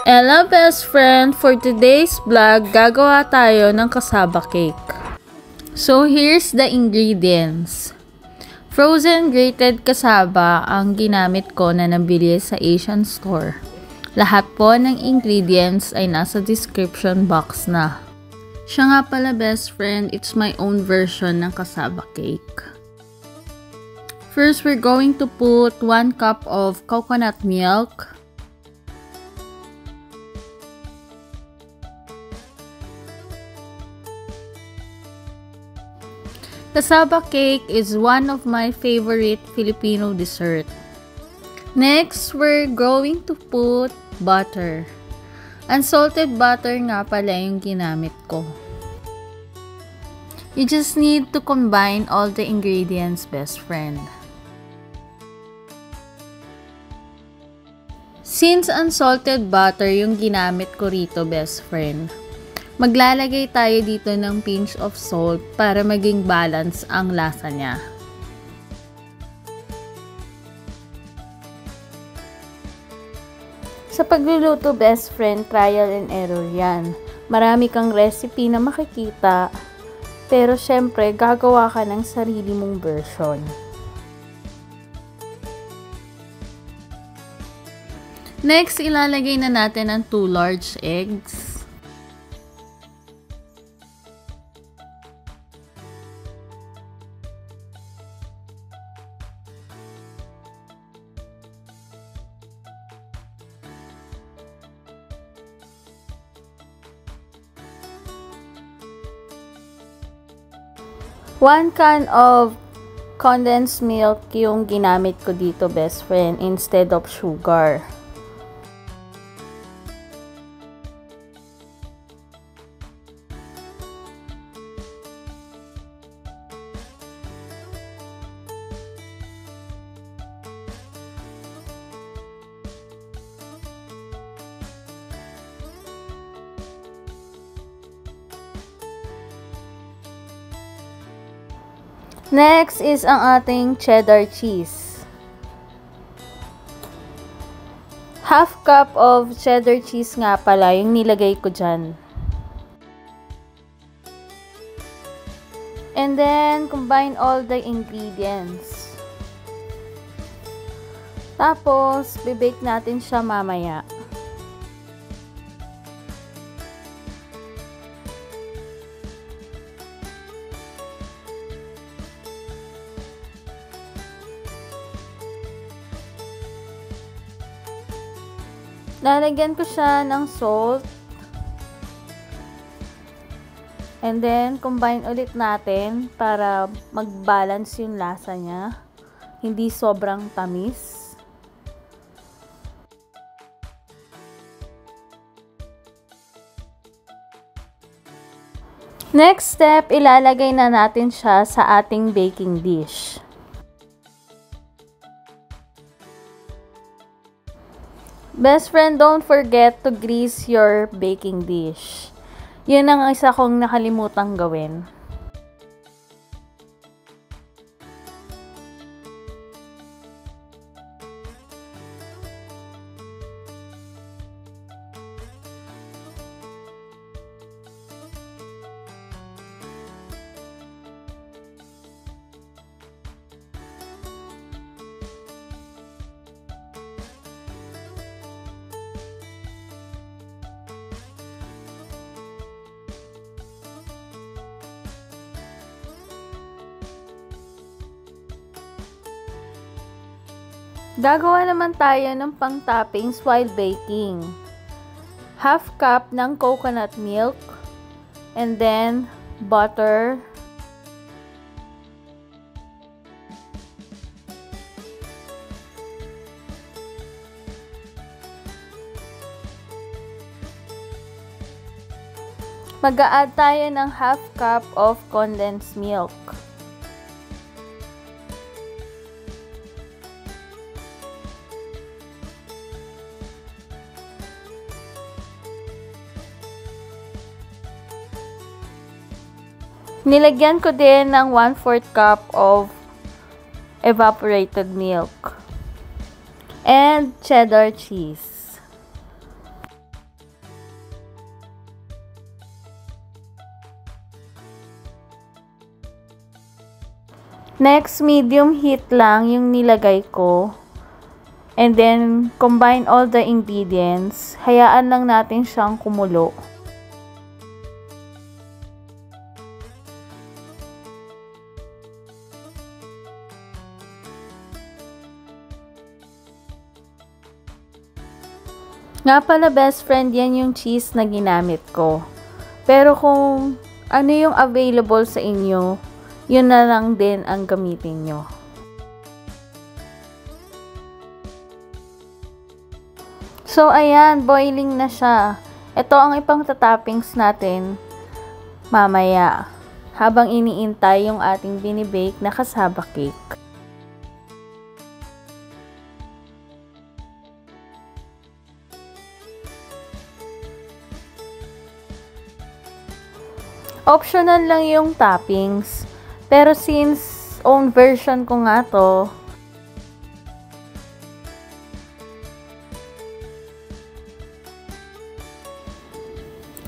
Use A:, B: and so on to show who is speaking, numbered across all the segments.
A: Hello best friend! For today's vlog, gagawa tayo ng kasaba cake. So here's the ingredients. Frozen grated kasaba ang ginamit ko na nabili sa Asian store. Lahat po ng ingredients ay nasa description box na. Siya nga pala best friend, it's my own version ng kasaba cake. First, we're going to put 1 cup of coconut milk. Kasaba cake is one of my favorite Filipino dessert. Next, we're going to put butter. Unsalted butter nga pala yung ginamit ko. You just need to combine all the ingredients, best friend. Since unsalted butter yung ginamit ko rito, best friend, maglalagay tayo dito ng pinch of salt para maging balance ang lasa niya. Sa pagluluto, best friend, trial and error yan. Marami kang recipe na makikita, pero syempre, gagawa ka ng sarili mong version. Next, ilalagay na natin ang 2 large eggs. One can of condensed milk yung ginamit ko dito, best friend, instead of sugar. Next is ang ating cheddar cheese. Half cup of cheddar cheese nga pala yung nilagay ko dyan. And then, combine all the ingredients. Tapos, bibake natin siya mamaya. Lalagyan ko siya ng salt. And then, combine ulit natin para mag-balance yung lasa niya. Hindi sobrang tamis. Next step, ilalagay na natin siya sa ating baking dish. Best friend, don't forget to grease your baking dish. Yun ang isa kong nakalimutang gawin. Gagawa naman tayo ng pang-toppings while baking. Half cup ng coconut milk, and then butter, mag-a-add tayo ng half cup of condensed milk. Nilagyan ko din ng 1/4 cup of evaporated milk and cheddar cheese. Next, medium heat lang yung nilagay ko. And then, combine all the ingredients. Hayaan lang natin siyang kumulo. Nga pala, best friend, yan yung cheese na ginamit ko. Pero kung ano yung available sa inyo, yun na lang din ang gamitin nyo. So, ayan, boiling na siya. Ito ang ipang toppings natin mamaya, habang iniintay yung ating binibake na cassava cake. Optional lang yung toppings. Pero since own version ko nga to,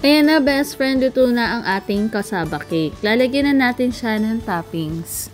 A: ayan na, best friend, luto na ang ating cassava cake. Lalagyan na natin siya ng toppings.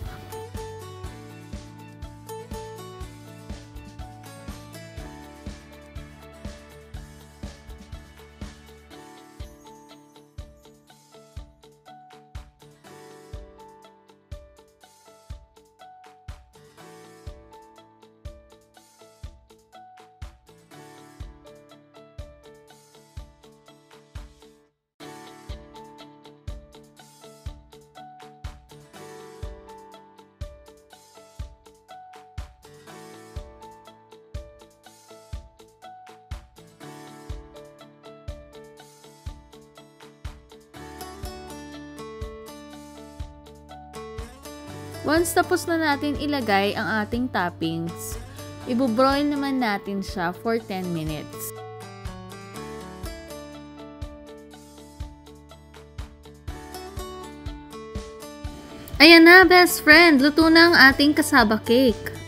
A: Once tapos na natin ilagay ang ating toppings, ibubroil naman natin siya for 10 minutes. Ayan na, best friend, luto na ang ating cassava cake.